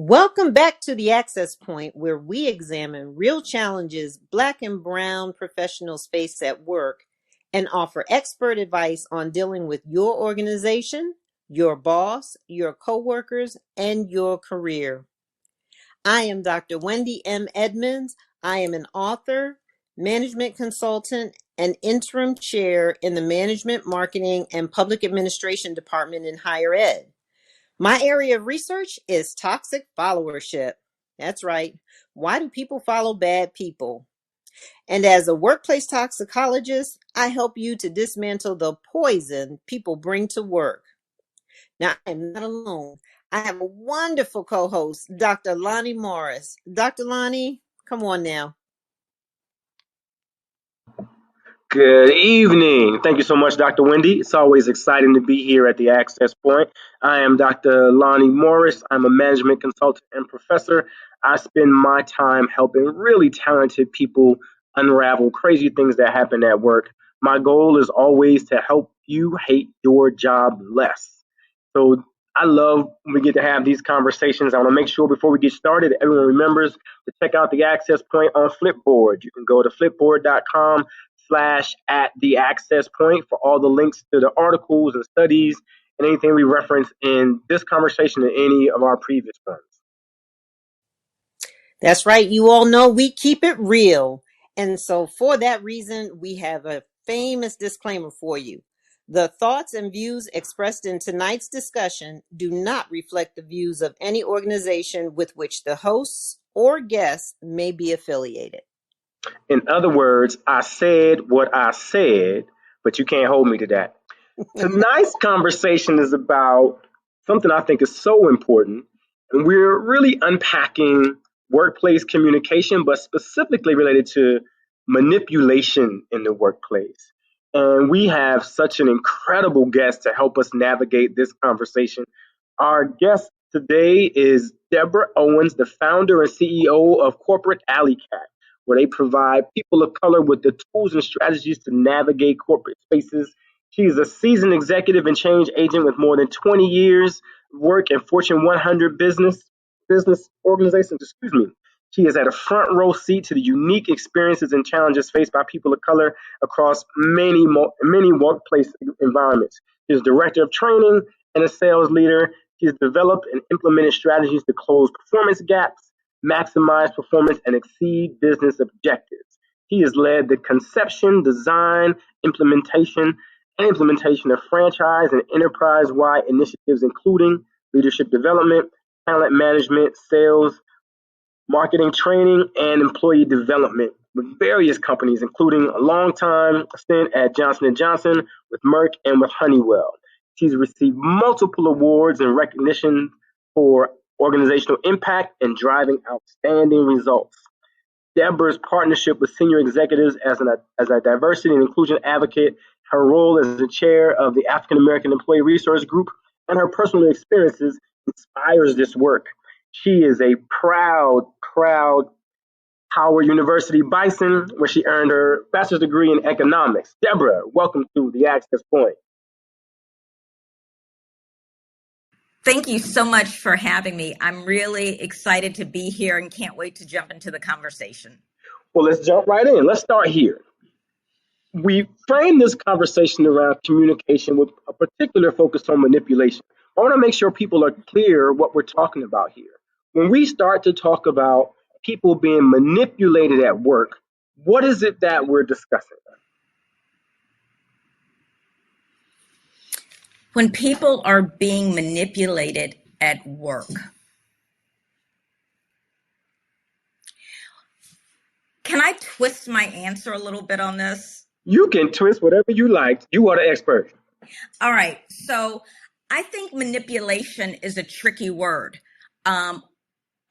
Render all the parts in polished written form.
Welcome back to the Access Point, where we examine real challenges Black and Brown professionals face at work and offer expert advice on dealing with your organization, your boss, your coworkers, and your career. I am Dr. Wendy M. Edmonds. I am an author, management consultant, and interim chair in the Management, Marketing, and Public Administration Department in higher ed. My area of research is toxic followership. That's right. Why do people follow bad people? And as a workplace toxicologist, I help you to dismantle the poison people bring to work. Now, I'm not alone. I have a wonderful co-host, Dr. Lonnie Morris. Dr. Lonnie, come on now. Good evening. Thank you so much, Dr. Wendy. It's always exciting to be here at the Access Point. I am Dr. Lonnie Morris. I'm a management consultant and professor. I spend my time helping really talented people unravel crazy things that happen at work. My goal is always to help you hate your job less. So I love when we get to have these conversations. I want to make sure before we get started, everyone remembers to check out the Access Point on Flipboard. You can go to flipboard.com/at the access point for all the links to the articles and studies and anything we reference in this conversation and any of our previous ones. That's right. You all know we keep it real. And so for that reason, we have a famous disclaimer for you. The thoughts and views expressed in tonight's discussion do not reflect the views of any organization with which the hosts or guests may be affiliated. In other words, I said what I said, but you can't hold me to that. Tonight's conversation is about something I think is so important, and we're really unpacking workplace communication, but specifically related to manipulation in the workplace. And we have such an incredible guest to help us navigate this conversation. Our guest today is Deborah Owens, the founder and CEO of Corporate Alley Cat, where they provide people of color with the tools and strategies to navigate corporate spaces. She is a seasoned executive and change agent with more than 20 years work in Fortune 100 business organizations. She has had a front row seat to the unique experiences and challenges faced by people of color across many workplace environments. She is director of training and a sales leader. She has developed and implemented strategies to close performance gaps, maximize performance, and exceed business objectives. He has led the conception, design, implementation of franchise and enterprise-wide initiatives, including leadership development, talent management, sales, marketing training, and employee development with various companies, including a long-time stint at Johnson & Johnson, with Merck, and with Honeywell. She's received multiple awards and recognition for organizational impact and driving outstanding results. Deborah's partnership with senior executives as a diversity and inclusion advocate, her role as the chair of the African American Employee Resource Group, and her personal experiences inspires this work. She is a proud Howard University Bison, where she earned her bachelor's degree in economics. Deborah, welcome to the Access Point. Thank you so much for having me. I'm really excited to be here and can't wait to jump into the conversation. Well, let's jump right in. Let's start here. We frame this conversation around communication with a particular focus on manipulation. I want to make sure people are clear what we're talking about here. When we start to talk about people being manipulated at work, what is it that we're discussing? When people are being manipulated at work, can I twist my answer a little bit on this? You can twist whatever you like. You are the expert. All right. So I think manipulation is a tricky word.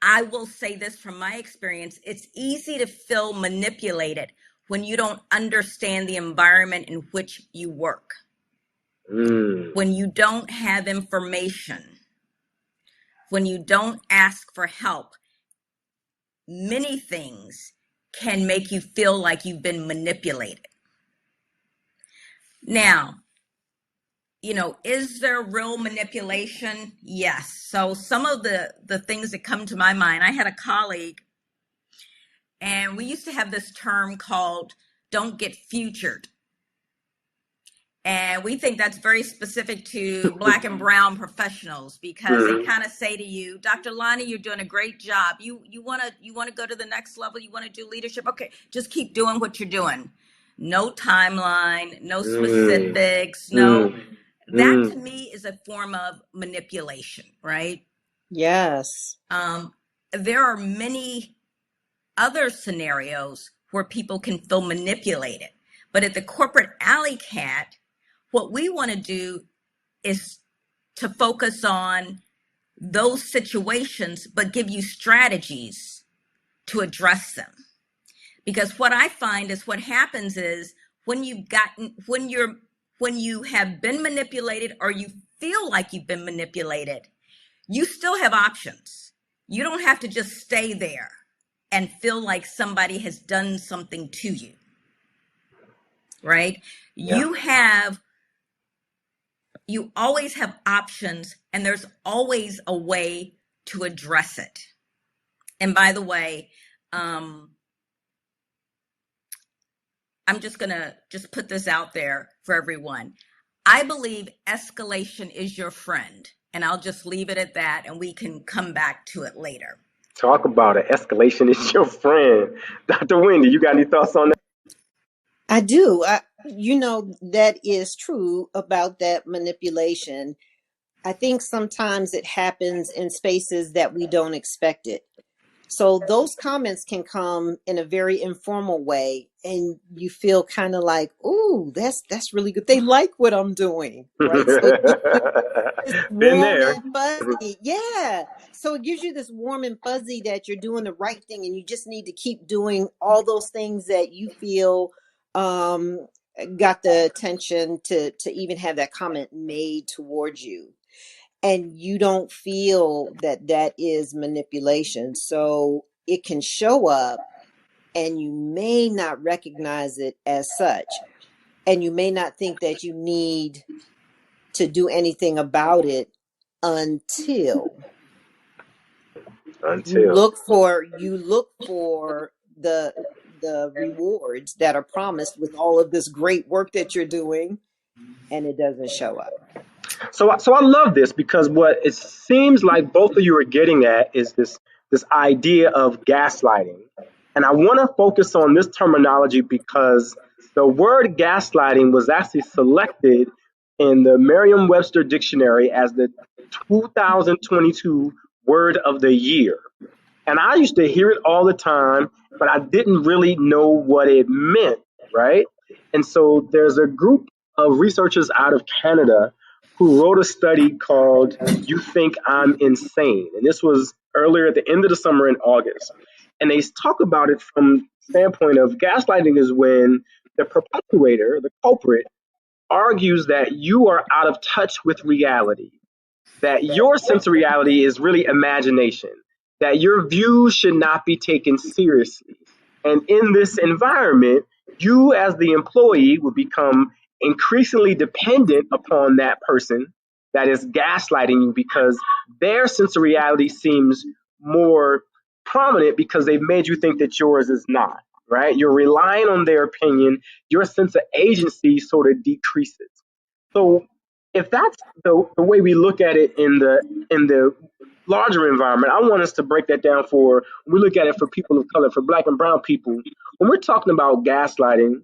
I will say this from my experience. It's easy to feel manipulated when you don't understand the environment in which you work. When you don't have information, when you don't ask for help, many things can make you feel like you've been manipulated. Now, is there real manipulation? Yes. So some of the things that come to my mind, I had a colleague, and we used to have this term called "don't get futured." And we think that's very specific to Black and brown professionals, because they kind of say to you, Dr. Lonnie, you're doing a great job. You want to go to the next level. You want to do leadership. Okay, just keep doing what you're doing. No timeline, no specifics, no. That to me is a form of manipulation, right? Yes. There are many other scenarios where people can feel manipulated. But at the Corporate Alley Cat, what we want to do is to focus on those situations, but give you strategies to address them. Because what I find is what happens is when you have been manipulated, or you feel like you've been manipulated, you still have options. You don't have to just stay there and feel like somebody has done something to you, right? Yeah. You always have options, and there's always a way to address it. And by the way, I'm just gonna put this out there for everyone. I believe escalation is your friend, and I'll just leave it at that, and we can come back to it later. Talk about it. Escalation is your friend. Dr. Wendy, you got any thoughts on that? I do. That is true about that manipulation. I think sometimes it happens in spaces that we don't expect it. So those comments can come in a very informal way, and you feel kind of like, "Ooh, that's really good. They like what I'm doing." Right? So it's Been warm there. and fuzzy. Yeah. So it gives you this warm and fuzzy that you're doing the right thing, and you just need to keep doing all those things that you feel got the attention to even have that comment made towards you. And you don't feel that is manipulation. So it can show up, and you may not recognize it as such. And you may not think that you need to do anything about it until you look for the rewards that are promised with all of this great work that you're doing, and it doesn't show up. So I love this, because what it seems like both of you are getting at is this idea of gaslighting. And I want to focus on this terminology because the word gaslighting was actually selected in the Merriam-Webster dictionary as the 2022 word of the year. And I used to hear it all the time, but I didn't really know what it meant, right? And so there's a group of researchers out of Canada who wrote a study called You Think I'm Insane. And this was earlier at the end of the summer in August. And they talk about it from the standpoint of gaslighting is when the perpetuator, the culprit, argues that you are out of touch with reality, that your sense of reality is really imagination, that your views should not be taken seriously. And in this environment, you as the employee will become increasingly dependent upon that person that is gaslighting you, because their sense of reality seems more prominent because they've made you think that yours is not, right? You're relying on their opinion. Your sense of agency sort of decreases. So if that's the way we look at it in the larger environment, I want us to break that down for, we look at it for people of color, for Black and brown people. When we're talking about gaslighting,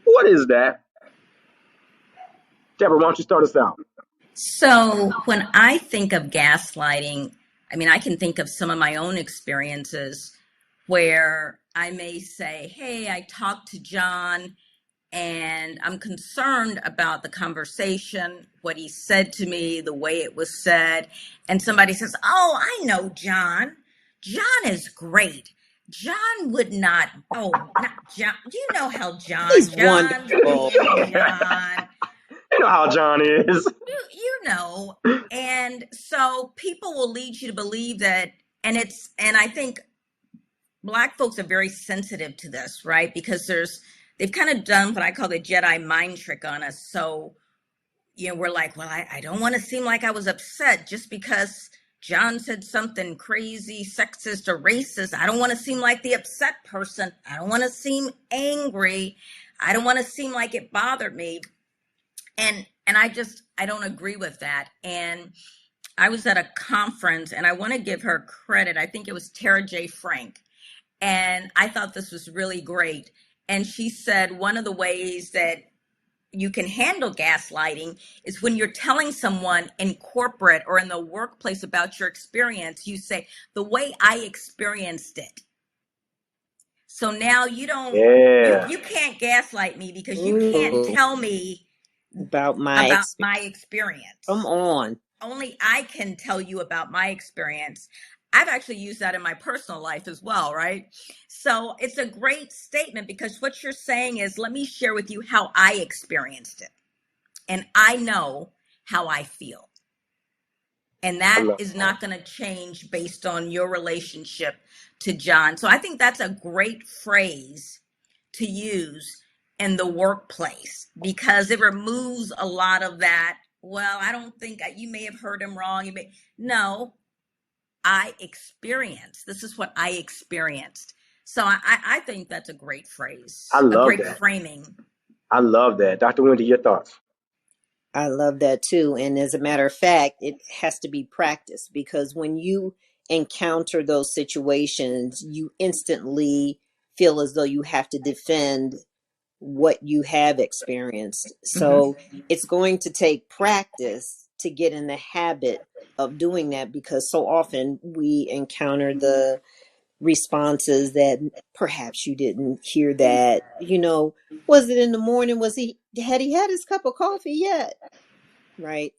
what is that? Deborah, why don't you start us out? So when I think of gaslighting, I can think of some of my own experiences where I may say, hey, I talked to John and I'm concerned about the conversation, what he said to me, the way it was said. And somebody says, oh, I know John. John is great. John would not, not John. You know how He's John's wonderful. John. You know how John is. You know. And so people will lead you to believe that, and I think Black folks are very sensitive to this, right? Because they've kind of done what I call the Jedi mind trick on us. So we're like, well, I don't want to seem like I was upset just because John said something crazy, sexist or racist. I don't want to seem like the upset person. I don't want to seem angry. I don't want to seem like it bothered me. And I don't agree with that. And I was at a conference, and I want to give her credit. I think it was Tara J. Frank. And I thought this was really great. And she said one of the ways that you can handle gaslighting is when you're telling someone in corporate or in the workplace about your experience, you say, the way I experienced it. So now you don't, Yeah. you can't gaslight me because you can't tell me about my experience. Come on. Only I can tell you about my experience. I've actually used that in my personal life as well, right? So it's a great statement because what you're saying is, let me share with you how I experienced it. And I know how I feel. And that is not going to change based on your relationship to John. So I think that's a great phrase to use in the workplace because it removes a lot of that. Well, I don't think you may have heard him wrong. No, I experienced. This is what I experienced. So I think that's a great phrase. I love a great that. framing. I love that. Dr. Wendy, your thoughts? I love that too. And as a matter of fact, it has to be practiced because when you encounter those situations, you instantly feel as though you have to defend what you have experienced. So it's going to take practice to get in the habit of doing that because so often we encounter the responses that perhaps you didn't hear that, was it in the morning? Had he had his cup of coffee yet? Right.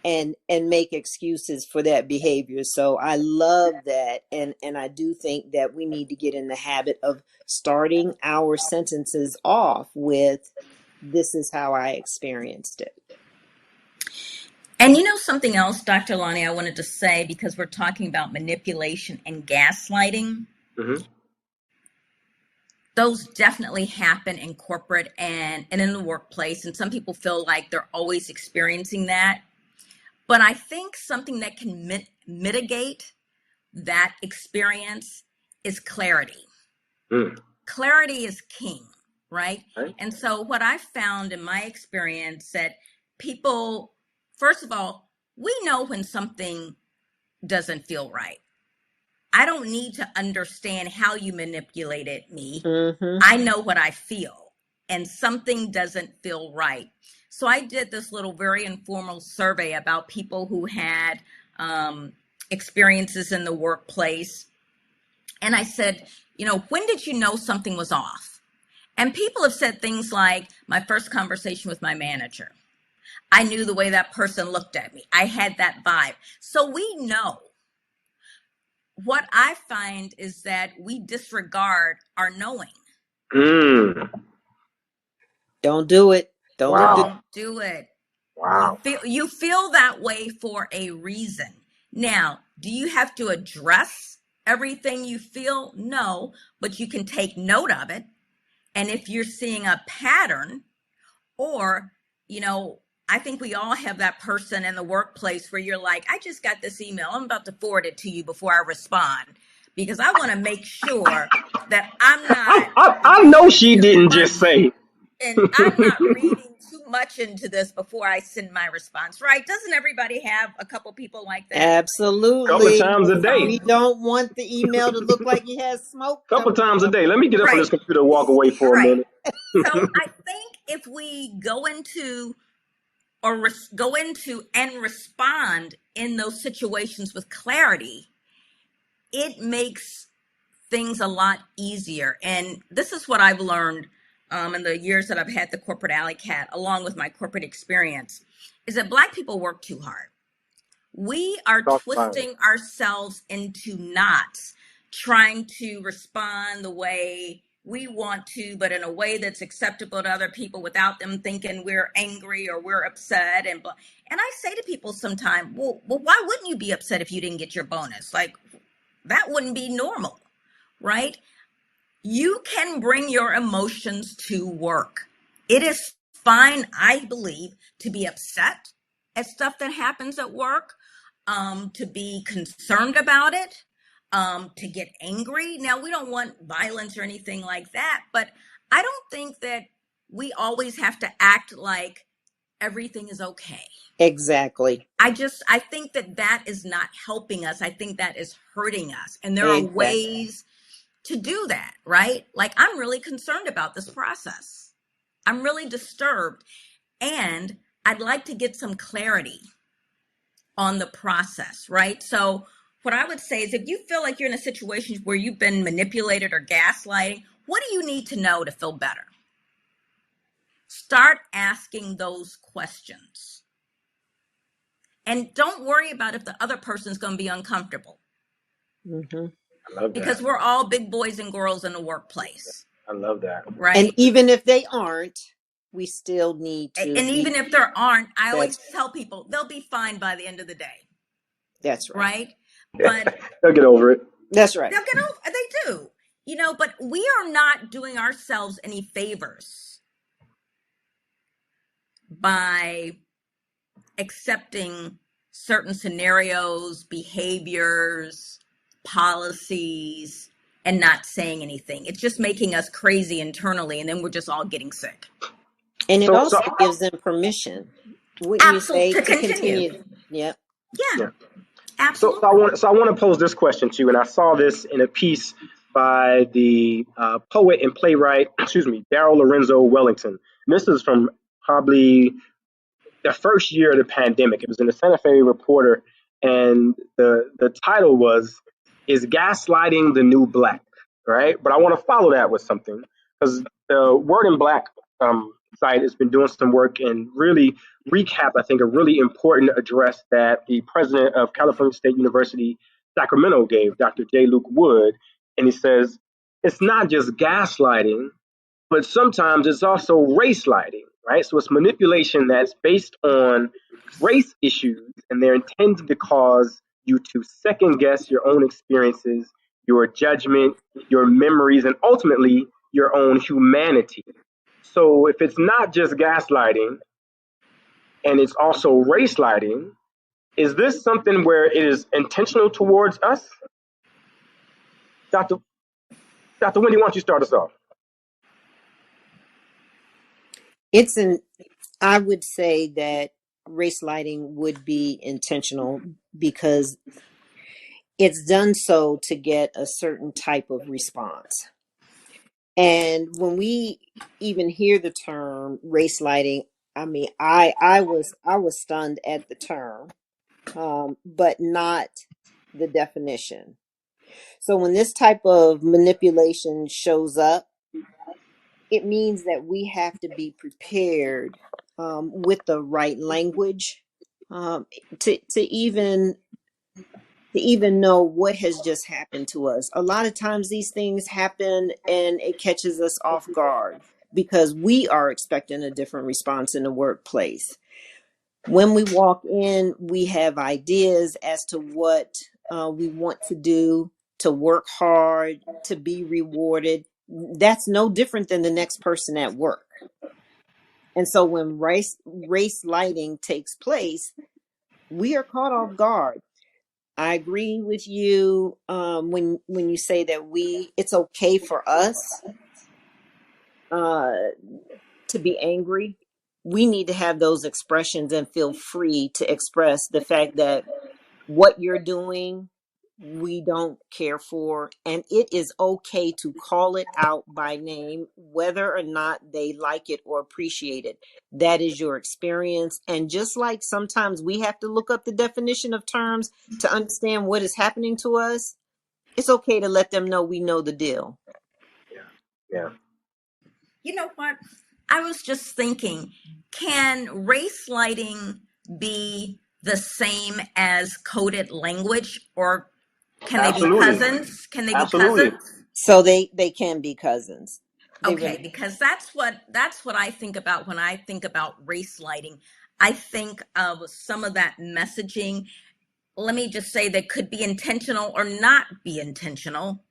And make excuses for that behavior. So I love that. And I do think that we need to get in the habit of starting our sentences off with, this is how I experienced it. And something else, Dr. Lonnie, I wanted to say, because we're talking about manipulation and gaslighting. Mm-hmm. Those definitely happen in corporate and in the workplace. And some people feel like they're always experiencing that. But I think something that can mitigate that experience is clarity. Clarity is king, right? And so what I found in my experience that people, first of all, we know when something doesn't feel right. I don't need to understand how you manipulated me. I know what I feel, and something doesn't feel right. So I did this little very informal survey about people who had experiences in the workplace. And I said, when did you know something was off? And people have said things like, my first conversation with my manager. I knew the way that person looked at me. I had that vibe. So we know. What I find is that we disregard our knowing. Don't do it. Don't do it. Wow. You feel that way for a reason. Now, do you have to address everything you feel? No, but you can take note of it. And if you're seeing a pattern, or, I think we all have that person in the workplace where you're like, I just got this email. I'm about to forward it to you before I respond because I want to make sure that I'm not. I know she didn't just say. And I'm not reading too much into this before I send my response, right? Doesn't everybody have a couple people like that? Absolutely. Couple times a day. We don't want the email to look like it has smoke. Couple times a day. Let me get up on this computer and walk away for a minute. So I think if we go into and respond in those situations with clarity, it makes things a lot easier. And this is what I've learned in the years that I've had the Corporate Alley Cat, along with my corporate experience, is that Black people work too hard. We are twisting ourselves into knots, trying to respond the way we want to, but in a way that's acceptable to other people without them thinking we're angry or we're upset. And I say to people sometimes, well, why wouldn't you be upset if you didn't get your bonus? Like, that wouldn't be normal, right? You can bring your emotions to work. It is fine, I believe, to be upset at stuff that happens at work, to be concerned about it, to get angry. Now, we don't want violence or anything like that, but I don't think that we always have to act like everything is okay. Exactly. I think that is not helping us. I think that is hurting us. And there are Exactly. ways to do that, right? Like, I'm really concerned about this process. I'm really disturbed. And I'd like to get some clarity on the process, right? So what I would say is, if you feel like you're in a situation where you've been manipulated or gaslighting, what do you need to know to feel better? Start asking those questions. And don't worry about if the other person's going to be uncomfortable. Mm-hmm. I love that. Because we're all big boys and girls in the workplace. I love that. Right? And even if they aren't, we still need to. And even if there aren't, I always tell people they'll be fine by the end of the day. That's right. Right? But they'll get over it. That's right. They'll get over. They do. You know, but we are not doing ourselves any favors by accepting certain scenarios, behaviors, policies, and not saying anything. It's just making us crazy internally, and then we're just all getting sick. And it also gives them permission. Wouldn't you say to continue? Yep. Yeah. Absolutely. So I want to pose this question to you, and I saw this in a piece by the poet and playwright, Daryl Lorenzo Wellington. And this is from probably the first year of the pandemic. It was in the Santa Fe Reporter, and the title was, "Is Gaslighting the New Black?" Right? But I want to follow that with something, because the Word in Black site has been doing some work and really recap, I think, a really important address that the president of California State University, Sacramento, gave, Dr. J. Luke Wood. And he says, it's not just gaslighting, but sometimes it's also race lighting, right? So it's manipulation that's based on race issues, and they're intended to cause you to second guess your own experiences, your judgment, your memories, and ultimately your own humanity. So if it's not just gaslighting and it's also race lighting, is this something where it is intentional towards us? Dr. Wendy, why don't you start us off? I would say that race lighting would be intentional, because it's done so to get a certain type of response. And when we even hear the term race lighting, I mean, I was stunned at the term, but not the definition. So when this type of manipulation shows up, it means that we have to be prepared with the right language to even know what has just happened to us. A lot of times these things happen and it catches us off guard because we are expecting a different response in the workplace. When we walk in, we have ideas as to what we want to do, to work hard, to be rewarded. That's no different than the next person at work. And so when race lighting takes place, we are caught off guard. I agree with you when you say that it's okay for us to be angry. We need to have those expressions and feel free to express the fact that what you're doing, we don't care for. And it is okay to call it out by name, whether or not they like it or appreciate it. That is your experience. And just like sometimes we have to look up the definition of terms to understand what is happening to us, it's okay to let them know we know the deal. Yeah. You know what? I was just thinking, can race lighting be the same as coded language, or can they be cousins? Can they be cousins? So they can be cousins. Okay, because that's what I think about when I think about race lighting. I think of some of that messaging. Let me just say that could be intentional or not be intentional,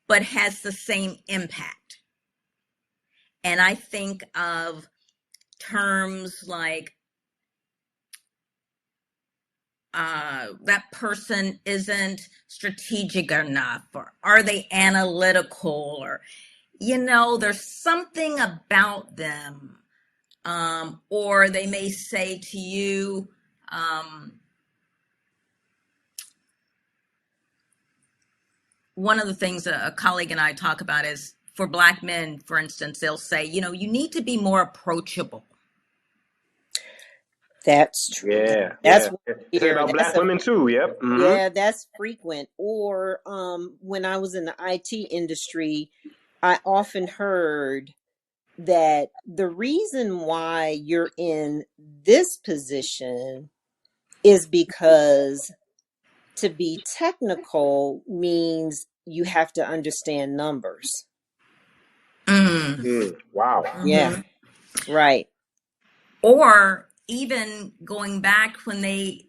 but has the same impact. And I think of terms like that person isn't strategic enough, or are they analytical, or, there's something about them. Or they may say to you, one of the things a colleague and I talk about is, for Black men, for instance, they'll say, you need to be more approachable. That's true. Yeah, That's Say about Black women too. Yep. Mm-hmm. Yeah, that's frequent. Or when I was in the IT industry, I often heard that the reason why you're in this position is because to be technical means you have to understand numbers. Wow. Yeah, right. Or even going back when they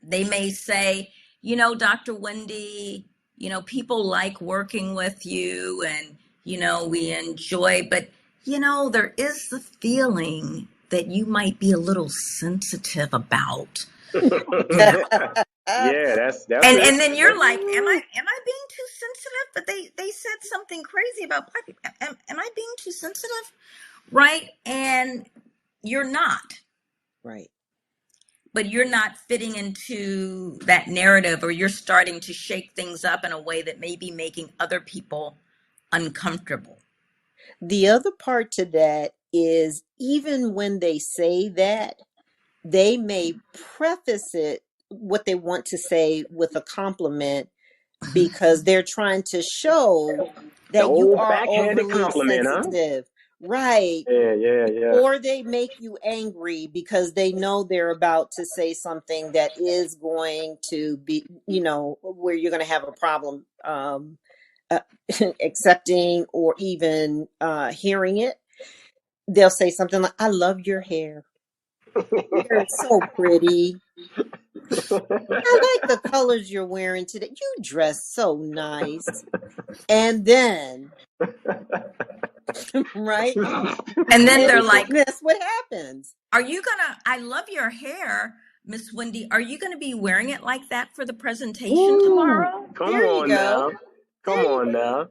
may say, Dr. Wendy, people like working with you, and, we enjoy, but, there is the feeling that you might be a little sensitive about. Yeah, that's and then you're like, am I being too sensitive? But they said something crazy about Black people. Am I being too sensitive? Right? And you're not. Right. But you're not fitting into that narrative, or you're starting to shake things up in a way that may be making other people uncomfortable. The other part to that is, even when they say that, they may preface it, what they want to say, with a compliment, because they're trying to show that you are overly sensitive. Huh? Right. Yeah. Or they make you angry because they know they're about to say something that is going to be, where you're going to have a problem accepting or even hearing it. They'll say something like, I love your hair. Your hair is so pretty. I like the colors you're wearing today. You dress so nice. And then, right? And then they're like, that's what happens. I love your hair, Miss Wendy. Are you going to be wearing it like that for the presentation tomorrow? Come on now. Come on now.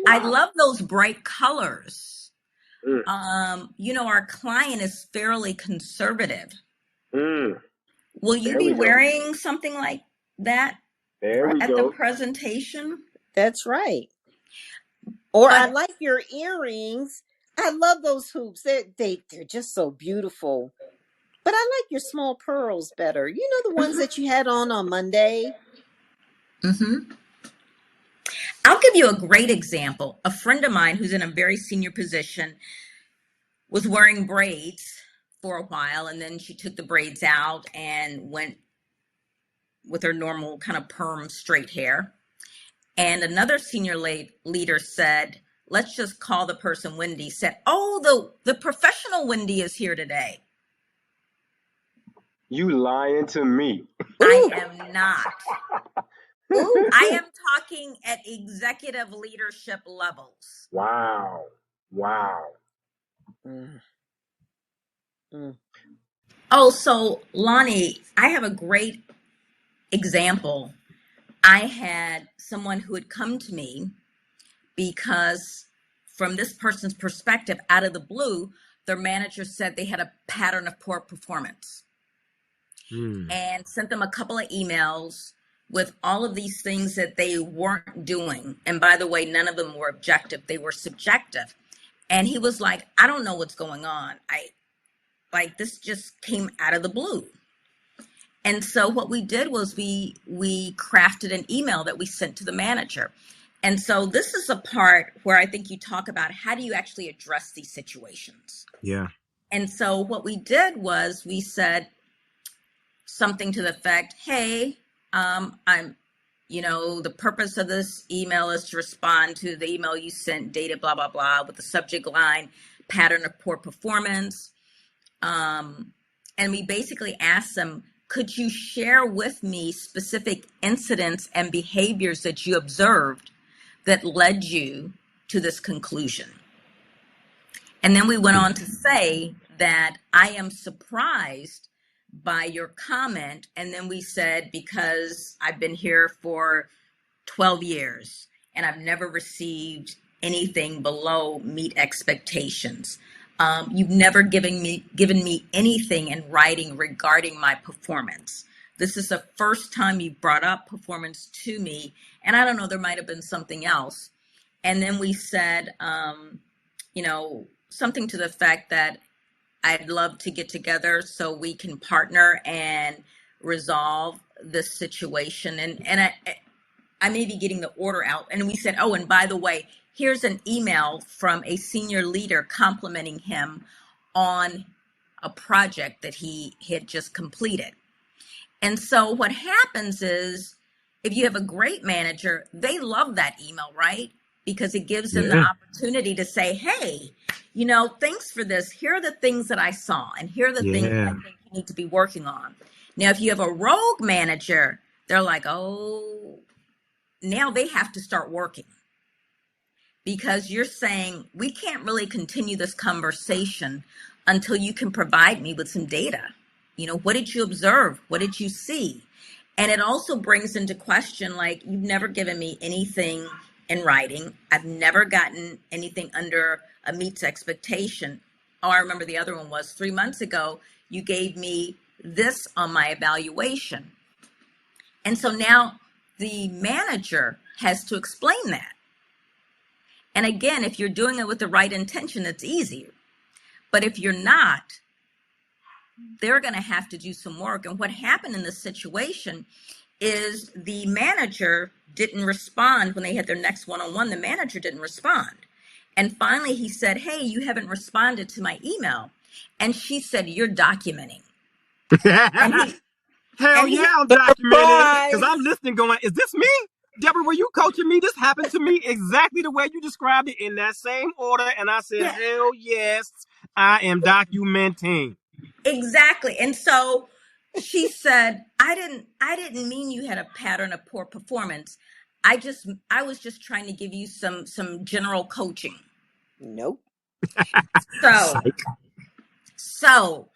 I love those bright colors. Our client is fairly conservative. Will you be wearing something like that at the presentation? That's right. Or, I like your earrings. I love those hoops. They're just so beautiful. But I like your small pearls better. The ones that you had on Monday. I'll give you a great example. A friend of mine who's in a very senior position was wearing braids for a while, and then she took the braids out and went with her normal kind of perm straight hair. And another senior leader said, let's just call the person Wendy. Said, oh, the professional Wendy is here today. You lying to me. I am not. I am talking at executive leadership levels. Wow. Oh, so Lonnie, I have a great example. I had someone who had come to me because, from this person's perspective, out of the blue, their manager said they had a pattern of poor performance and sent them a couple of emails with all of these things that they weren't doing. And by the way, none of them were objective. They were subjective. And he was like, I don't know what's going on. This just came out of the blue. And so what we did was we crafted an email that we sent to the manager. And so this is a part where I think you talk about, how do you actually address these situations? Yeah. And so what we did was we said something to the effect, hey, the purpose of this email is to respond to the email you sent dated blah, blah, blah, with the subject line, pattern of poor performance. And we basically asked them, could you share with me specific incidents and behaviors that you observed that led you to this conclusion? And then we went on to say that I am surprised by your comment. And then we said, because I've been here for 12 years and I've never received anything below meet expectations. You've never given me anything in writing regarding my performance. This is the first time you've brought up performance to me. And I don't know, there might have been something else. And then we said, something to the fact that I'd love to get together so we can partner and resolve this situation. And I may be getting the order out. And we said, oh, and by the way, here's an email from a senior leader complimenting him on a project that he had just completed. And so what happens is, if you have a great manager, they love that email, right? Because it gives them the opportunity to say, hey, thanks for this. Here are the things that I saw, and here are the things that I think you need to be working on. Now, if you have a rogue manager, they're like, oh, now they have to start working, because you're saying we can't really continue this conversation until you can provide me with some data. What did you observe? What did you see? And it also brings into question, like, you've never given me anything in writing. I've never gotten anything under a meets expectation. Oh, I remember the other one was 3 months ago, you gave me this on my evaluation. And so now the manager has to explain that. And again, if you're doing it with the right intention, it's easier. But if you're not, they're going to have to do some work. And what happened in this situation is the manager didn't respond when they had their next one-on-one. The manager didn't respond. And finally he said, hey, you haven't responded to my email. And she said, you're documenting. Hell yeah, I'm documenting, because I'm listening going, is this me? Deborah, were you coaching me? This happened to me exactly the way you described it, in that same order. And I said, hell yes, I am documenting. Exactly. And so she said, I didn't mean you had a pattern of poor performance. I was just trying to give you some general coaching. Nope. So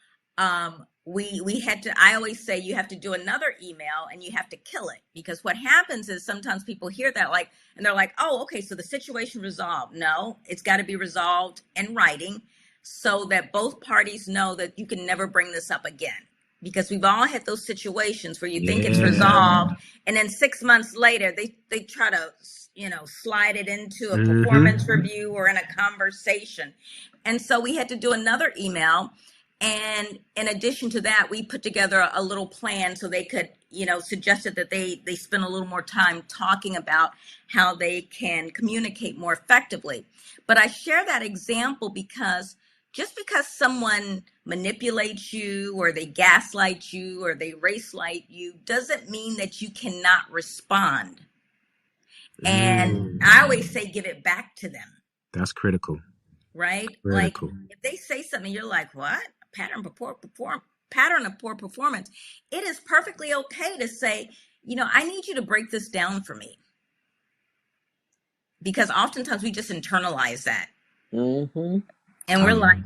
we had to, I always say, you have to do another email and you have to kill it, because what happens is sometimes people hear that, like, and they're like, oh, okay, so the situation resolved. No, it's got to be resolved in writing, so that both parties know that you can never bring this up again. Because we've all had those situations where you think it's resolved, and then 6 months later, they try to, slide it into a performance review or in a conversation. And so we had to do another email. And in addition to that, we put together a little plan so they could, suggested that they spend a little more time talking about how they can communicate more effectively. But I share that example because just because someone manipulates you, or they gaslight you, or they race light you, doesn't mean that you cannot respond. And I always say, give it back to them. That's critical. Right? Critical. Like, if they say something, you're like, what? Pattern of poor performance. It is perfectly okay to say, I need you to break this down for me. Because oftentimes we just internalize that. And we're like,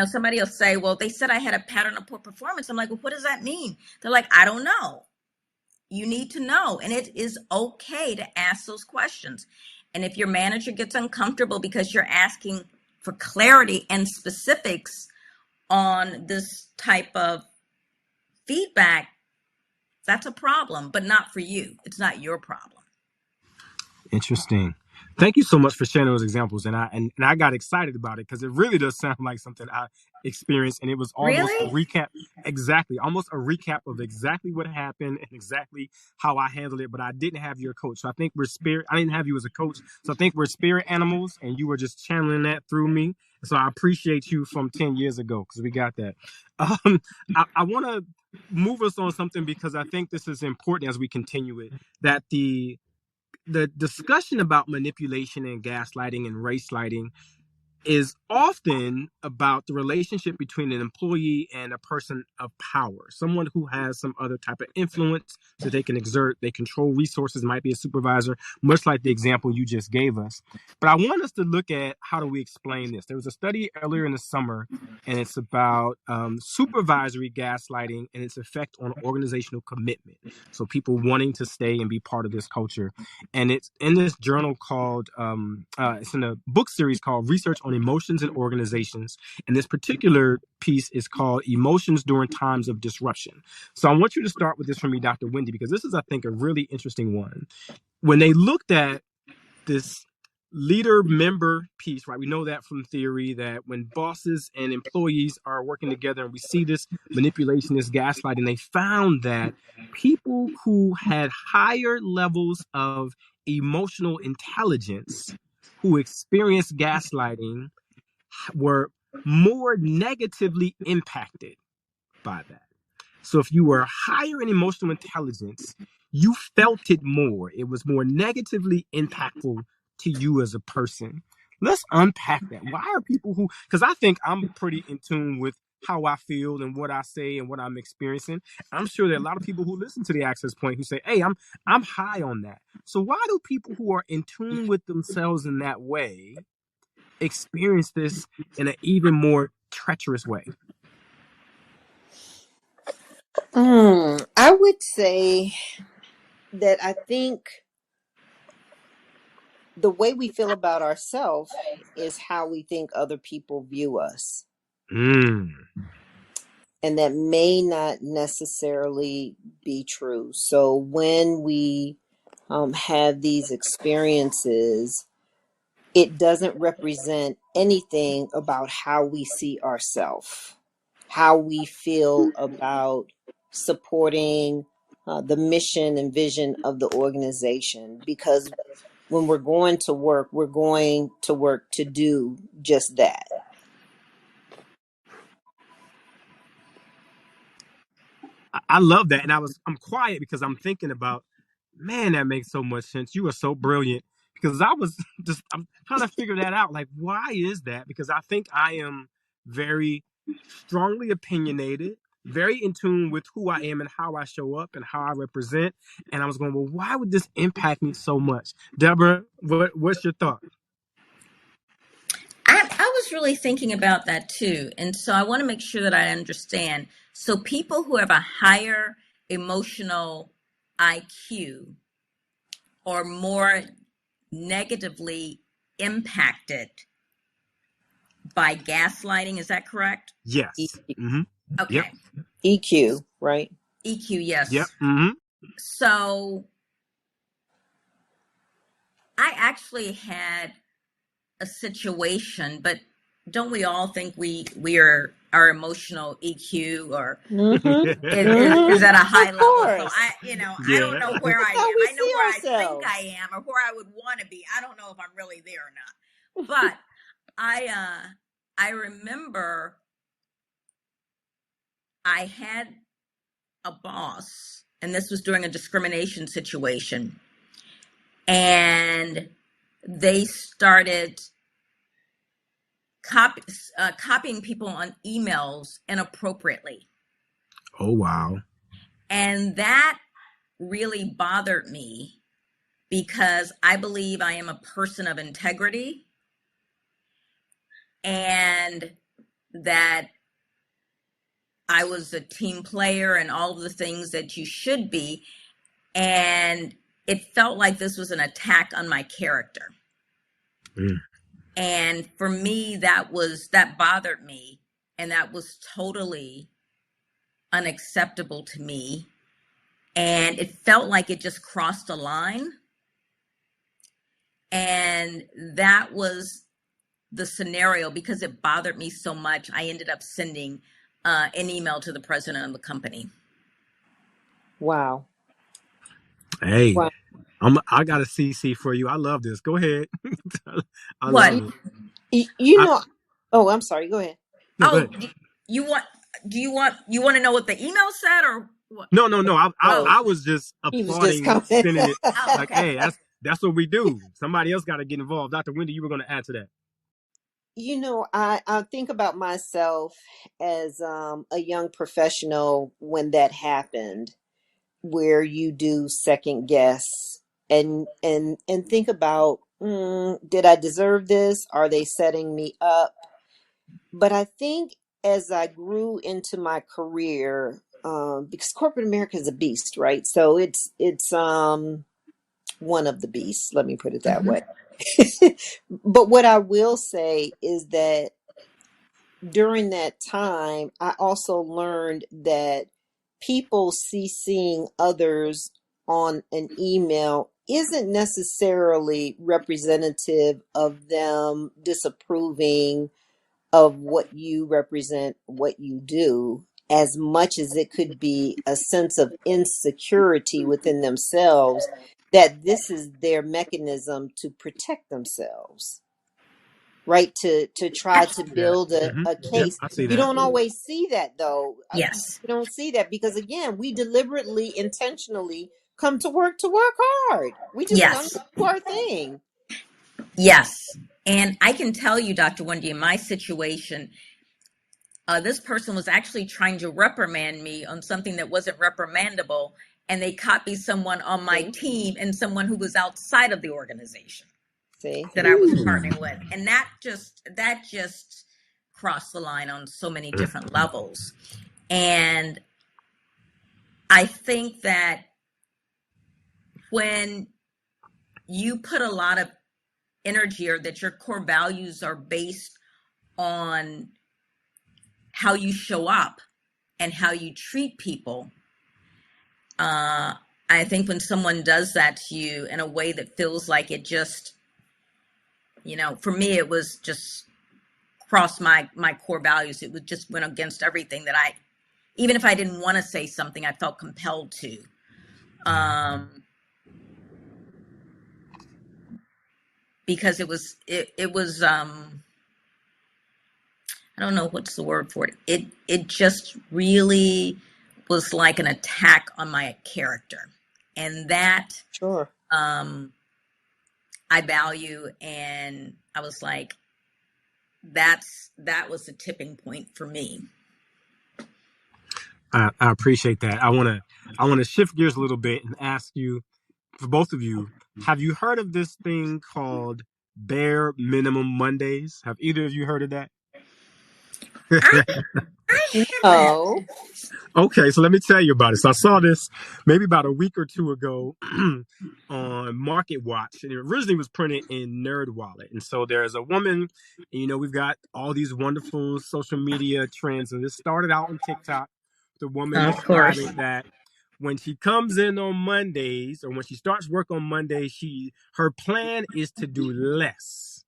somebody will say, well, they said I had a pattern of poor performance. I'm like, well, what does that mean? They're like, I don't know. You need to know. And it is okay to ask those questions. And if your manager gets uncomfortable because you're asking for clarity and specifics on this type of feedback, that's a problem, but not for you. It's not your problem. Interesting. Thank you so much for sharing those examples. And I got excited about it, because it really does sound like something I experienced. And it was almost a recap. Exactly. Almost a recap of exactly what happened and exactly how I handled it. But I didn't have your coach. So I think I didn't have you as a coach. So I think we're spirit animals, and you were just channeling that through me. So I appreciate you from 10 years ago, because we got that. I want to move us on something, because I think this is important as we continue it, that the discussion about manipulation and gaslighting and race lighting is often about the relationship between an employee and a person of power, someone who has some other type of influence that they can exert. They control resources, might be a supervisor, much like the example you just gave us. But I want us to look at how do we explain this. There was a study earlier in the summer, and it's about supervisory gaslighting and its effect on organizational commitment. So people wanting to stay and be part of this culture. And it's in this journal called, it's in a book series called Research on Emotions in Organizations. And this particular piece is called Emotions During Times of Disruption. So I want you to start with this from me, Dr. Wendy, because this is, I think, a really interesting one. When they looked at this leader member piece, right? We know that from theory that when bosses and employees are working together and we see this manipulation, this gaslighting, they found that people who had higher levels of emotional intelligence who experienced gaslighting were more negatively impacted by that. So if you were higher in emotional intelligence, you felt it more. It was more negatively impactful to you as a person. Let's unpack that. Why are people who, because I think I'm pretty in tune with how I feel and what I say and what I'm experiencing. I'm sure there are a lot of people who listen to the Access Point who say, hey, I'm high on that. So why do people who are in tune with themselves in that way experience this in an even more treacherous way? I would say that I think the way we feel about ourselves is how we think other people view us. And that may not necessarily be true. So when we have these experiences, it doesn't represent anything about how we see ourselves, how we feel about supporting the mission and vision of the organization. Because when we're going to work to do just that. I love that. And I'm quiet because I'm thinking about, man, that makes so much sense. You are so brilliant. Because I'm trying to figure that out. Like, why is that? Because I think I am very strongly opinionated, very in tune with who I am and how I show up and how I represent. And I was going, well, why would this impact me so much? Deborah, what's your thought? I was really thinking about that too. And so I want to make sure that I understand. So people who have a higher emotional IQ are more negatively impacted by gaslighting. Is that correct? Yes. Mm-hmm. Okay. Yep. EQ, right? EQ, yes. Yep. Mm-hmm. So I actually had a situation, but don't we all think we are our emotional EQ or is at a high level? So I don't know where I am. I know where I think I am or where I would want to be. I don't know if I'm really there or not. But I remember I had a boss, and this was during a discrimination situation, and they started copying people on emails inappropriately. Oh, wow. And that really bothered me because I believe I am a person of integrity and that I was a team player and all of the things that you should be. And it felt like this was an attack on my character. And for me, that bothered me. And that was totally unacceptable to me. And it felt like it just crossed a line. And that was the scenario. Because it bothered me so much, I ended up sending an email to the president of the company. Wow. Hey, wow. I got a CC for you. I love this. Go ahead. I love it. I'm sorry. Go ahead. No, go ahead. Do you want to know what the email said or what? No. I was just applauding sending it. Like, hey, that's what we do. Somebody else got to get involved. Dr. Wendy, you were going to add to that. I think about myself as a young professional when that happened, where you do second guess and think about, did I deserve this? Are they setting me up? But I think as I grew into my career, because corporate America is a beast, right? So it's one of the beasts. Let me put it that Mhm. way. But what I will say is that during that time, I also learned that people CCing others on an email isn't necessarily representative of them disapproving of what you represent, what you do, as much as it could be a sense of insecurity within themselves that this is their mechanism to protect themselves, right? To try to Yeah. build a Yep, case. I see You that. don't always see that though. Yes. You don't see that because again, we deliberately, intentionally come to work hard. We just come to Yes. do our thing. Yes. And I can tell you, Dr. Wendy, in my situation, this person was actually trying to reprimand me on something that wasn't reprimandable, and they copied someone on my See, team and someone who was outside of the organization see, that I was partnering with, and that just crossed the line on so many different levels. And I think that when you put a lot of energy, or that your core values are based on how you show up and how you treat people, I think when someone does that to you in a way that feels like it just, for me, it was just crossed my core values. It would just went against everything that even if I didn't want to say something, I felt compelled to. Because it was I don't know what's the word for it. It just really was like an attack on my character, and that sure. I value, and I was like, that was the tipping point for me. I appreciate that. I wanna shift gears a little bit and ask you, for both of you, have you heard of this thing called bare minimum Mondays? Have either of you heard of that? I I haven't. No, Okay, so let me tell you about it. So I saw this maybe about a week or two ago on Market Watch, and it originally was printed in NerdWallet. And so there's a woman, and, we've got all these wonderful social media trends, and this started out on TikTok. The woman Of course. describing that when she comes in on Mondays, or when she starts work on Mondays, her plan is to do less.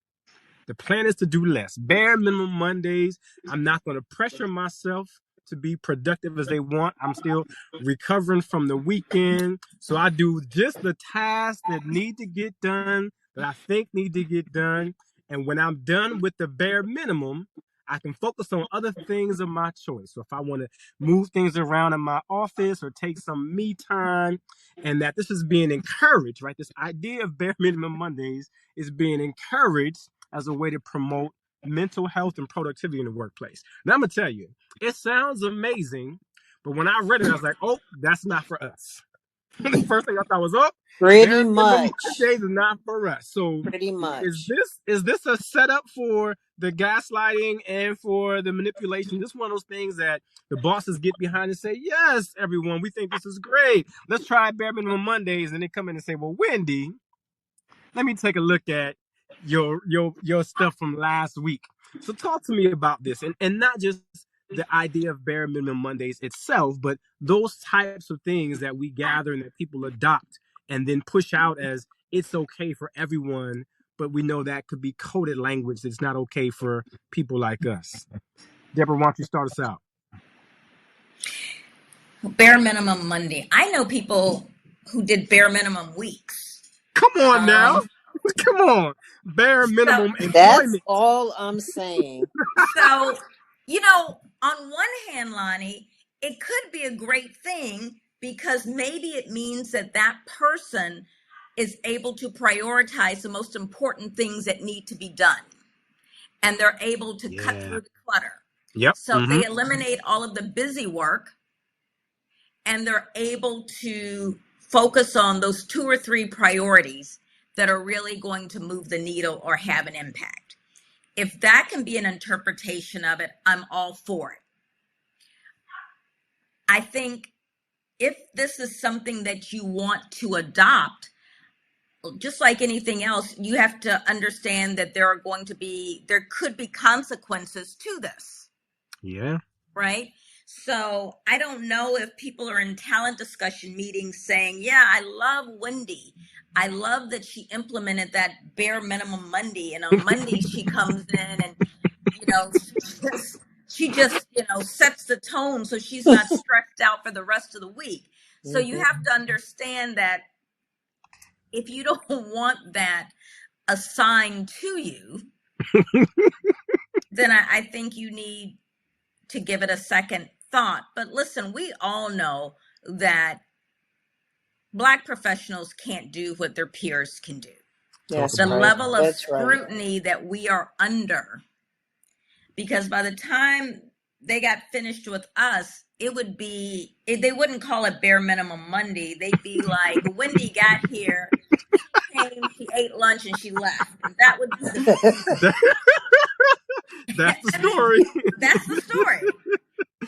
The plan is to do less. Bare minimum Mondays. I'm not going to pressure myself to be productive as they want. I'm still recovering from the weekend. So I do just the tasks that need to get done, that I think need to get done. And when I'm done with the bare minimum, I can focus on other things of my choice. So if I want to move things around in my office or take some me time, and that this is being encouraged, right? This idea of bare minimum Mondays is being encouraged as a way to promote mental health and productivity in the workplace. Now, I'm going to tell you, it sounds amazing, but when I read it, I was like, oh, that's not for us. The first thing I thought was, oh, pretty bare minimum much, Mondays is not for us. So pretty is much. this a setup for the gaslighting and for the manipulation? This is one of those things that the bosses get behind and say, yes, everyone, we think this is great. Let's try bare minimum Mondays. And they come in and say, well, Wendy, let me take a look at your stuff from last week. So talk to me about this, and not just the idea of bare minimum Mondays itself, but those types of things that we gather and that people adopt and then push out as it's okay for everyone, but we know that could be coded language that's not okay for people like us. Deborah, why don't you start us out? Bare minimum Monday. I know people who did bare minimum weeks. Come on now. Um, Come on. Bare so minimum That's employment. all I'm saying. So, on one hand, Lonnie, it could be a great thing because maybe it means that that person is able to prioritize the most important things that need to be done. and they're able to cut Yeah. through the clutter. Yep. So they eliminate all of the busy work, and they're able to focus on those 2 or 3 priorities that are really going to move the needle or have an impact. If that can be an interpretation of it, I'm all for it. I think if this is something that you want to adopt, just like anything else, you have to understand that there could be consequences to this. Yeah. Right? So I don't know if people are in talent discussion meetings saying, yeah, I love Wendy. I love that she implemented that bare minimum Monday. And on Monday, she comes in and, she just, sets the tone so she's not stressed out for the rest of the week. So you have to understand that if you don't want that assigned to you, then I think you need to give it a second thought. But listen, we all know that Black professionals can't do what their peers can do. That's The right. level of That's right. scrutiny that we are under, because by the time they got finished with us, they wouldn't call it bare minimum Monday. They'd be like, Wendy got here, she came, she ate lunch, and she left. And that would be the That's the story. That's the story.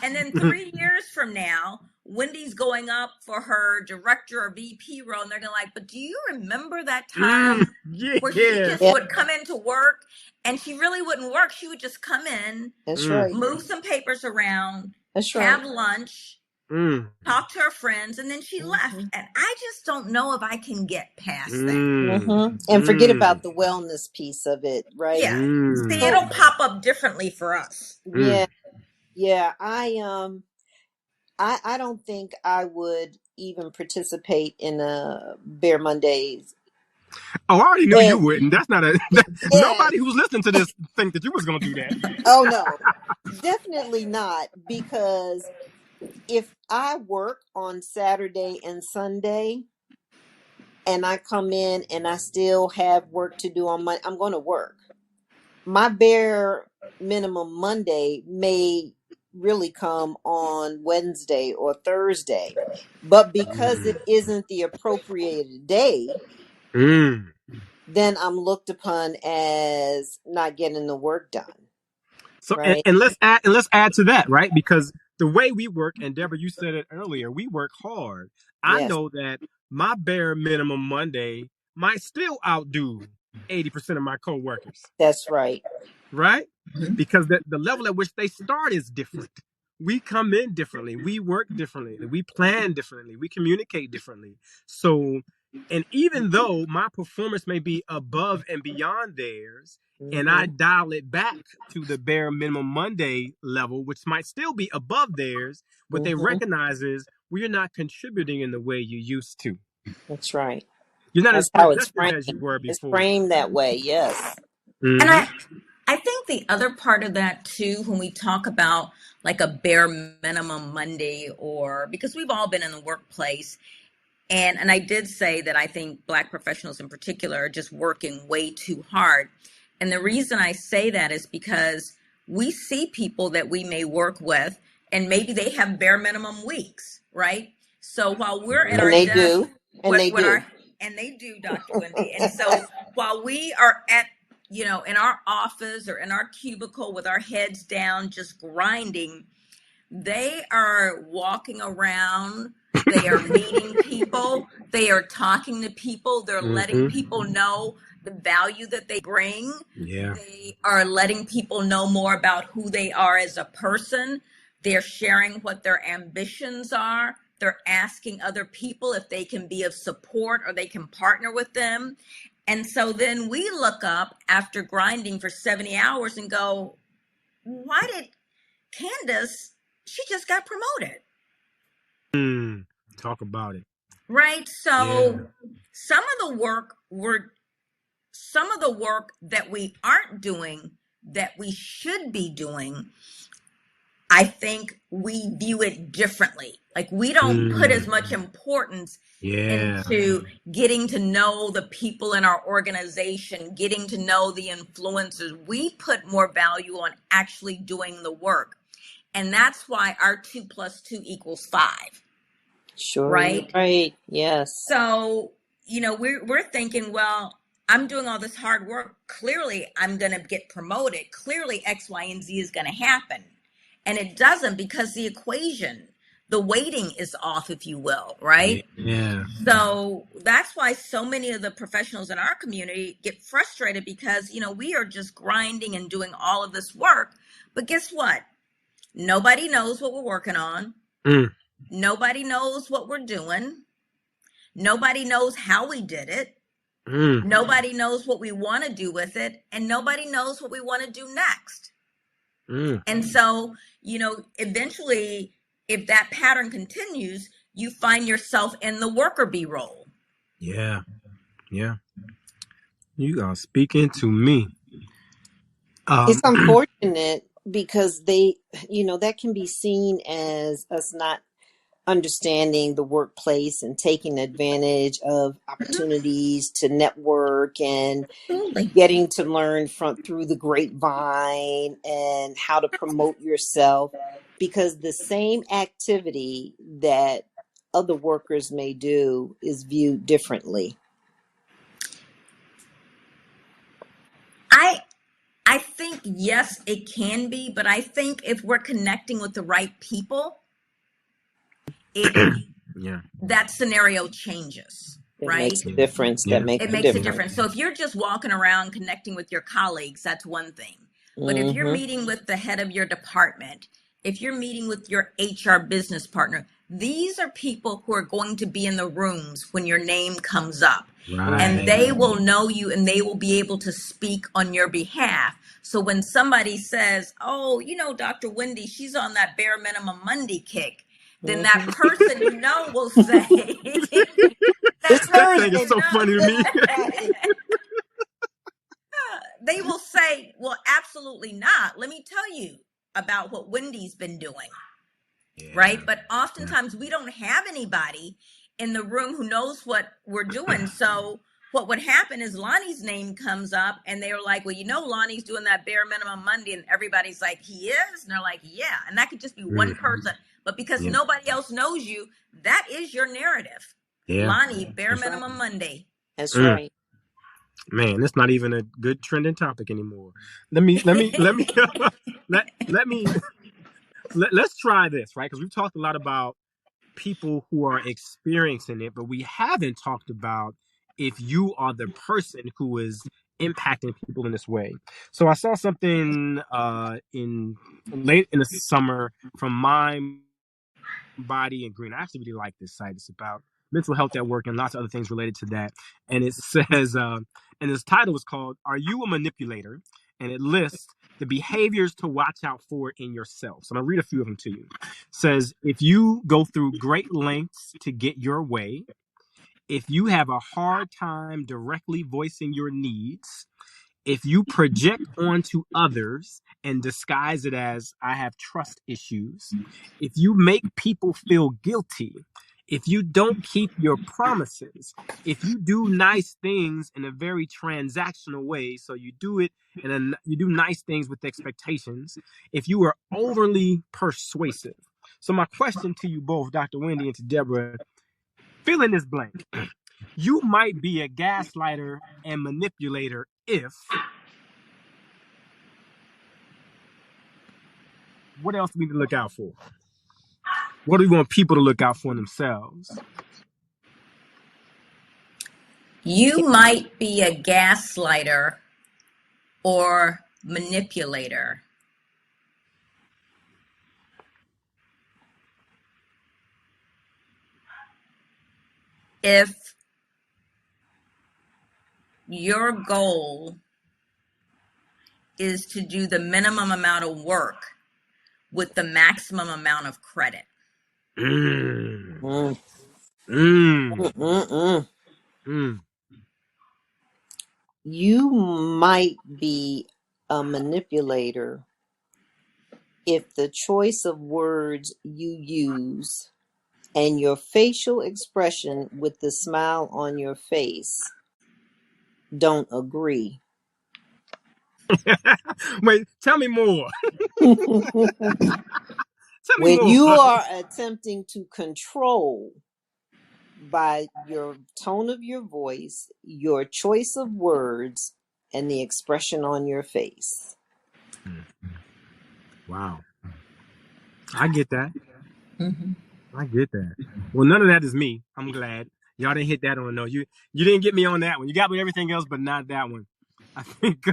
And then 3 years from now, Wendy's going up for her director or VP role, and they're going to like, but do you remember that time where she just would come into work, and she really wouldn't work. She would just come in, That's right. move some papers around, That's right. have lunch, talk to her friends, and then she left. And I just don't know if I can get past that. And forget about the wellness piece of it, right? Yeah. See, it'll pop up differently for us. Yeah. Yeah. I don't think I would even participate in a Bare Mondays. Oh, I already knew you wouldn't. That's not nobody who's listening to this think that you was going to do that. Oh, no, definitely not. Because if I work on Saturday and Sunday and I come in and I still have work to do on Monday, I'm going to work. My bare minimum Monday may really come on Wednesday or Thursday, but because it isn't the appropriated day, then I'm looked upon as not getting the work done. So right? and let's add to that, right? Because the way we work, and Deborah, you said it earlier, we work hard. I know that my bare minimum Monday might still outdo 80% of my coworkers. That's right. Right? Because the level at which they start is different. We come in differently. We work differently. We plan differently. We communicate differently. So, and even though my performance may be above and beyond theirs, and I dial it back to the bare minimum Monday level, which might still be above theirs, what they recognize is we're not contributing in the way you used to. That's right. You're not as productive as you were before. It's framed that way, yes. And I think the other part of that too, when we talk about like a bare minimum Monday, or because we've all been in the workplace, and I did say that I think Black professionals in particular are just working way too hard. And the reason I say that is because we see people that we may work with, and maybe they have bare minimum weeks, right? So while we're at our desk, and they do, Dr. Wendy. And so while we are at, in our office or in our cubicle with our heads down, just grinding, they are walking around, they are meeting people, they are talking to people, they're letting people know the value that they bring. Yeah. They are letting people know more about who they are as a person. They're sharing what their ambitions are. They're asking other people if they can be of support or they can partner with them. And so then we look up after grinding for 70 hours and go, why did Candace, she just got promoted. Talk about it. Right. So some of the work that we aren't doing that we should be doing I think we view it differently. Like we don't put as much importance Yeah. into getting to know the people in our organization, getting to know the influencers. We put more value on actually doing the work. And that's why our 2 + 2 = 5. Sure. Right? Right. Yes. So, we're thinking, well, I'm doing all this hard work. Clearly, I'm going to get promoted. Clearly, X, Y, and Z is going to happen. And it doesn't, because the equation, the weighting is off, if you will, right? Yeah. So that's why so many of the professionals in our community get frustrated, because, we are just grinding and doing all of this work. But guess what? Nobody knows what we're working on. Nobody knows what we're doing. Nobody knows how we did it. Nobody knows what we want to do with it. And nobody knows what we want to do next. And so, eventually, if that pattern continues, you find yourself in the worker bee role. Yeah. Yeah. You are speaking to me. It's unfortunate because that can be seen as us not understanding the workplace and taking advantage of opportunities to network and Absolutely. getting to learn through the grapevine and how to promote yourself, because the same activity that other workers may do is viewed differently. I think, yes, it can be, but I think if we're connecting with the right people, that scenario changes, right? Makes a difference. It makes a difference. So if you're just walking around connecting with your colleagues, that's one thing. But if you're meeting with the head of your department, if you're meeting with your HR business partner, these are people who are going to be in the rooms when your name comes up. Right. And they will know you, and they will be able to speak on your behalf. So when somebody says, oh, Dr. Wendy, she's on that bare minimum Monday kick, then that person will say, that thing is so funny to me. They will say, well, absolutely not. Let me tell you about what Wendy's been doing. Yeah. Right? But oftentimes we don't have anybody in the room who knows what we're doing. So what would happen is Lonnie's name comes up and they're like, well, Lonnie's doing that bare minimum Monday. And everybody's like, he is? And they're like, yeah. And that could just be one person. But because nobody else knows you, that is your narrative. Yeah. Lonnie, bare minimum Monday. That's right. Man, that's not even a good trending topic anymore. Let's try this, right? Because we've talked a lot about people who are experiencing it, but we haven't talked about if you are the person who is impacting people in this way. So I saw something late in the summer from Mind, Body, and Green. I actually really like this site. It's about mental health at work and lots of other things related to that. And it says, and its title is called, Are You a Manipulator? And it lists the behaviors to watch out for in yourself. So I'm going to read a few of them to you. It says, if you go through great lengths to get your way, if you have a hard time directly voicing your needs, if you project onto others and disguise it as I have trust issues, if you make people feel guilty, if you don't keep your promises, if you do nice things in a very transactional way, so you do it and you do nice things with expectations, if you are overly persuasive. So my question to you both, Dr. Wendy and to Deborah, fill in this blank. You might be a gaslighter and manipulator if... What else do we need to look out for? What do we want people to look out for themselves? You might be a gaslighter or manipulator if your goal is to do the minimum amount of work with the maximum amount of credit. You might be a manipulator if the choice of words you use and your facial expression with the smile on your face don't agree. Wait, tell me more. Tell me When more. you are attempting to control by your tone of your voice, your choice of words, and the expression on your face. Wow. I get that. Mhm. I get that. Well, none of that is me. I'm glad. Y'all didn't hit that on. No, you didn't get me on that one. You got me everything else, but not that one. I think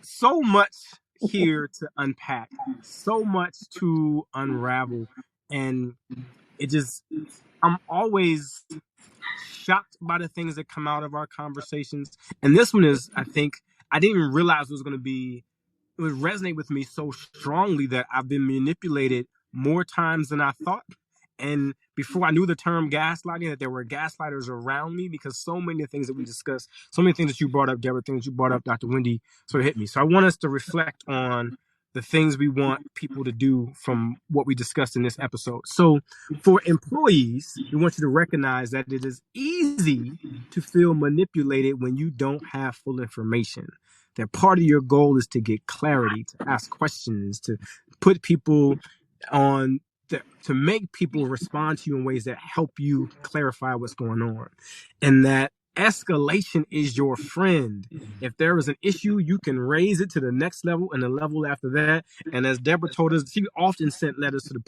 so much here to unpack, so much to unravel, and it just I'm always shocked by the things that come out of our conversations. And this one is, I think, I didn't even realize it was going to be it would resonate with me so strongly that I've been manipulated more times than I thought. And before I knew the term gaslighting, that there were gaslighters around me because so many of the things that we discussed, so many things that you brought up, Deborah, things you brought up, Dr. Wendy, sort of hit me. So I want us to reflect on the things we want people to do from what we discussed in this episode. So for employees, we want you to recognize that it is easy to feel manipulated when you don't have full information, that part of your goal is to get clarity, to ask questions, to put people on, to make people respond to you in ways that help you clarify what's going on. And that escalation is your friend. If there is an issue, you can raise it to the next level and the level after that. And as Deborah told us, she often sent letters to the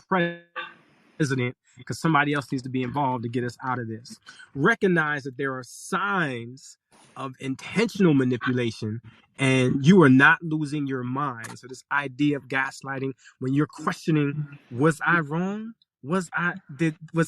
president because somebody else needs to be involved to get us out of this. Recognize that there are signs of intentional manipulation and you are not losing your mind. So this idea of gaslighting, when you're questioning, was I wrong? Was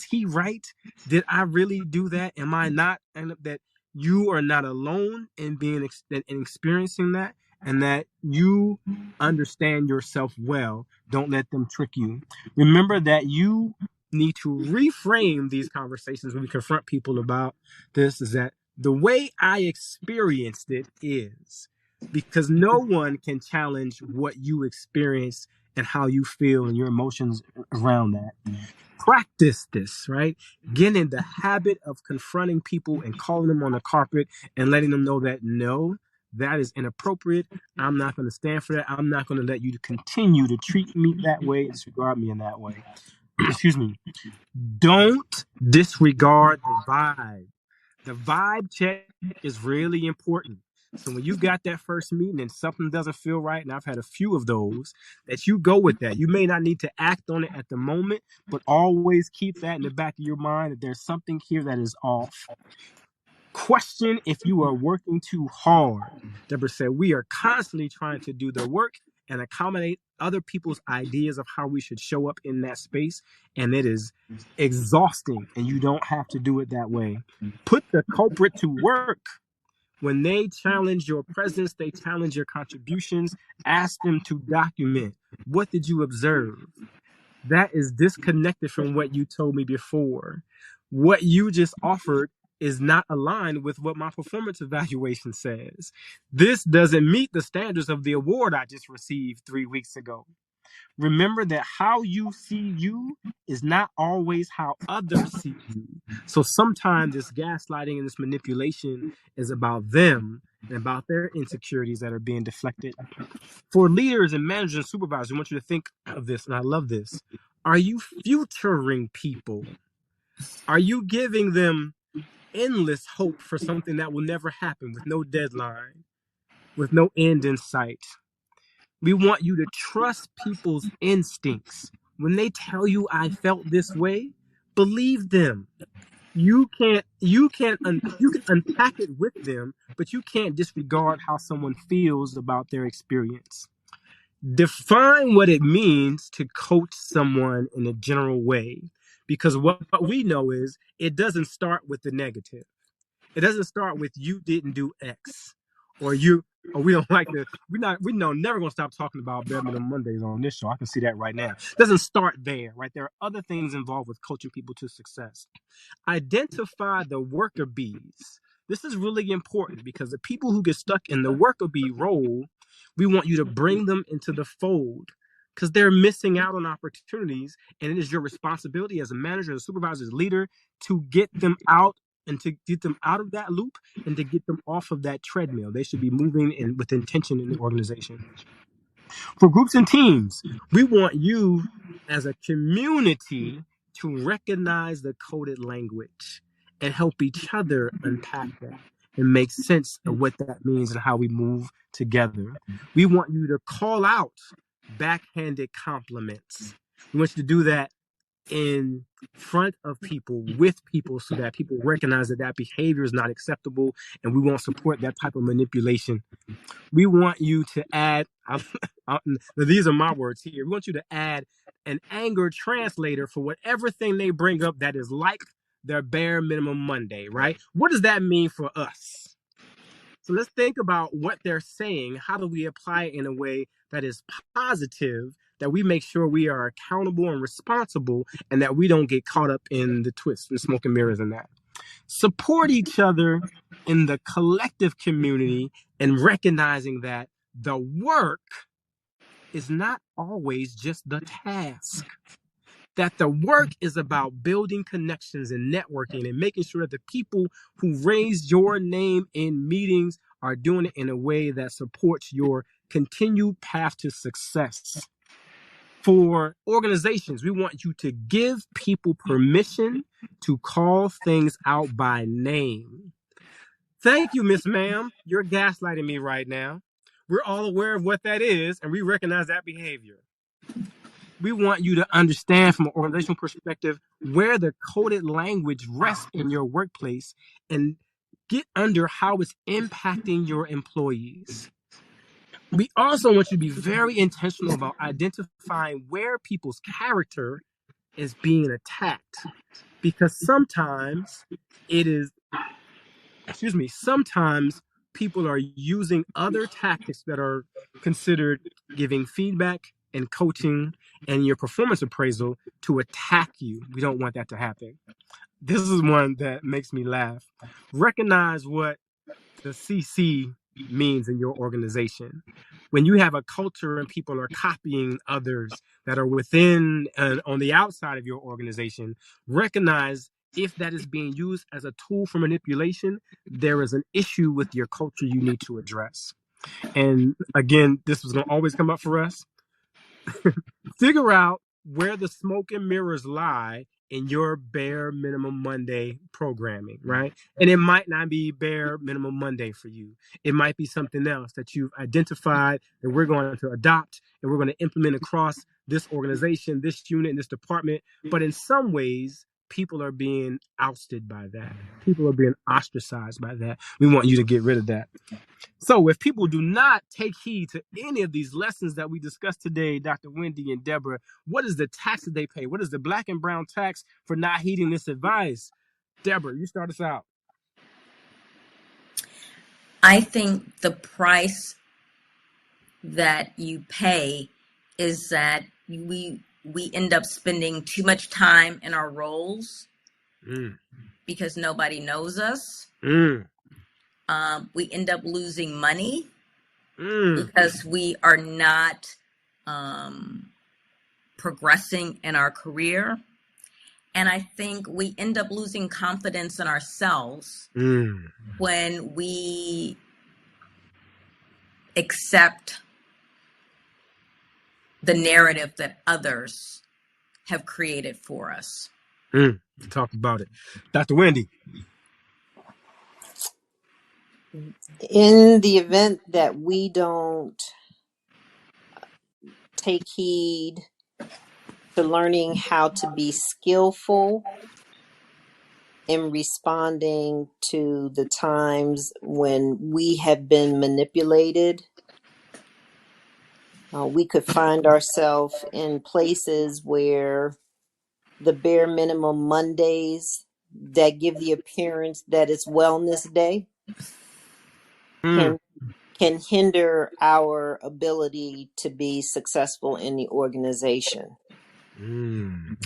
he right? Did I really do that? Am I not? And that you are not alone in being in experiencing that, and that you understand yourself well. Don't let them trick you. Remember that you need to reframe these conversations when we confront people about this, is that the way I experienced it is, because no one can challenge what you experienced and how you feel and your emotions around that. Practice this, right? Get in the habit of confronting people and calling them on the carpet and letting them know that no, that is inappropriate. I'm not going to stand for that. I'm not going to let you continue to treat me that way, disregard me in that way. Excuse me. Don't disregard the vibe. The vibe check is really important. So when you got that first meeting and something doesn't feel right, and I've had a few of those, that you go with that. You may not need to act on it at the moment, but always keep that in the back of your mind that there's something here that is off. Question if you are working too hard. Deborah said, we are constantly trying to do the work and accommodate other people's ideas of how we should show up in that space. And it is exhausting, and you don't have to do it that way. Put the culprit to work. When they challenge your presence, they challenge your contributions. Ask them to document. What did you observe? That is disconnected from what you told me before. What you just offered is not aligned with what my performance evaluation says. This doesn't meet the standards of the award I just received 3 weeks ago. Remember that how you see you is not always how others see you. So sometimes this gaslighting and this manipulation is about them and about their insecurities that are being deflected. For leaders and managers and supervisors, I want you to think of this, and I love this. Are you futuring people? Are you giving them endless hope for something that will never happen, with no deadline, with no end in sight? We want you to trust people's instincts. When they tell you I felt this way, believe them. You can unpack it with them, but you can't disregard how someone feels about their experience. Define what it means to coach someone in a general way, because what we know is it doesn't start with the negative. It doesn't start with you didn't do X, or you, or we don't like the, we know never gonna stop talking about Batman on Mondays on this show. I can see that right now. It doesn't start there, right? There are other things involved with coaching people to success. Identify the worker bees. This is really important because the people who get stuck in the worker bee role, we want you to bring them into the fold. because they're missing out on opportunities. And it is your responsibility as a manager, as a supervisor, as a leader to get them out and to get them out of that loop and to get them off of that treadmill. They should be moving with intention in the organization. For groups and teams, we want you as a community to recognize the coded language and help each other unpack that and make sense of what that means and how we move together. We want you to call out backhanded compliments. We want you to do that in front of people, with people, so that people recognize that that behavior is not acceptable, and we won't support that type of manipulation. We want you to add, these are my words here. We want you to add an anger translator for whatever thing they bring up that is like their bare minimum Monday, right? What does that mean for us? So let's think about what they're saying. How do we apply it in a way that is positive, that we make sure we are accountable and responsible, and that we don't get caught up in the twists and smoke and mirrors and that. Support each other in the collective community and recognizing that the work is not always just the task. That the work is about building connections and networking and making sure that the people who raise your name in meetings are doing it in a way that supports your continued path to success. For organizations, we want you to give people permission to call things out by name. Thank you, Miss Ma'am. You're gaslighting me right now. We're all aware of what that is, and we recognize that behavior. We want you to understand from an organizational perspective where the coded language rests in your workplace and get under how it's impacting your employees. We also want you to be very intentional about identifying where people's character is being attacked, because sometimes sometimes people are using other tactics that are considered giving feedback and coaching and your performance appraisal to attack you. We don't want that to happen. This is one that makes me laugh. Recognize what the CC means in your organization. When you have a culture and people are copying others that are within and on the outside of your organization, recognize if that is being used as a tool for manipulation, there is an issue with your culture you need to address. And again, this was going to always come up for us. Figure out where the smoke and mirrors lie in your bare minimum Monday programming, right? And it might not be bare minimum Monday for you. It might be something else that you've identified that we're going to adopt and we're going to implement across this organization, this unit, and this department. But in some ways, people are being ousted by that. People are being ostracized by that. We want you to get rid of that. So if people do not take heed to any of these lessons that we discussed today, Dr. Wendy and Deborah, what is the tax that they pay? What is the black and brown tax for not heeding this advice? Deborah, you start us out. I think the price that you pay is that we end up spending too much time in our roles because nobody knows us. We end up losing money because we are not progressing in our career. And I think we end up losing confidence in ourselves when we accept the narrative that others have created for us. Talk about it. Dr. Wendy. In the event that we don't take heed to learning how to be skillful in responding to the times when we have been manipulated, we could find ourselves in places where the bare minimum Mondays that give the appearance that it's wellness day can hinder our ability to be successful in the organization.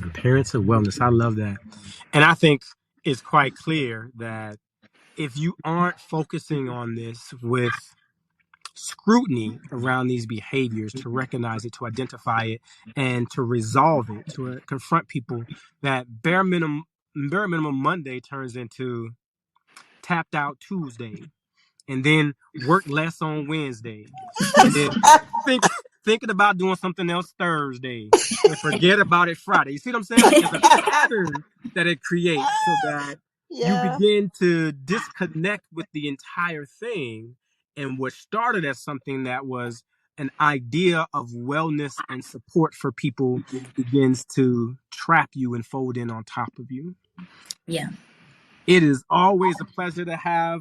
Appearance of wellness. I love that. And I think it's quite clear that if you aren't focusing on this with scrutiny around these behaviors, to recognize it, to identify it, and to resolve it, to confront people, that bare minimum Monday turns into tapped out Tuesday, and then work less on Wednesday, and then think thinking about doing something else Thursday, and forget about it Friday. You see what I'm saying? Like, there's a pattern that it creates, so that you Yeah. begin to disconnect with the entire thing, and what started as something that was an idea of wellness and support for people begins to trap you and fold in on top of you. Yeah. It is always a pleasure to have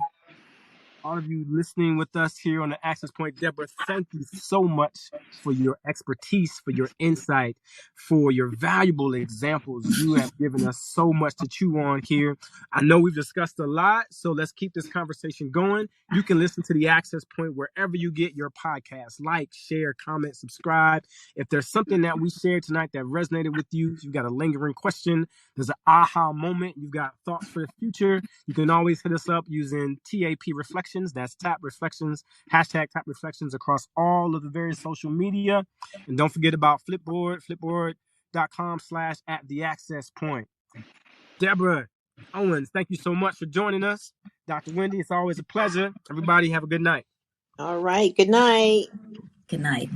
all of you listening with us here on the Access Point. Deborah, thank you so much for your expertise, for your insight, for your valuable examples. You have given us so much to chew on here. I know we've discussed a lot, so let's keep this conversation going. You can listen to the Access Point wherever you get your podcast. Like, share, comment, subscribe. If there's something that we shared tonight that resonated with you, if you've got a lingering question, there's an aha moment, you've got thoughts for the future, you can always hit us up using TAP Reflections. That's Tap Reflections, hashtag Tap Reflections across all of the various social media. And don't forget about Flipboard, flipboard.com/at the access point. Deborah, Owens, thank you so much for joining us. Dr. Wendy, it's always a pleasure. Everybody have a good night. All right. Good night. Good night.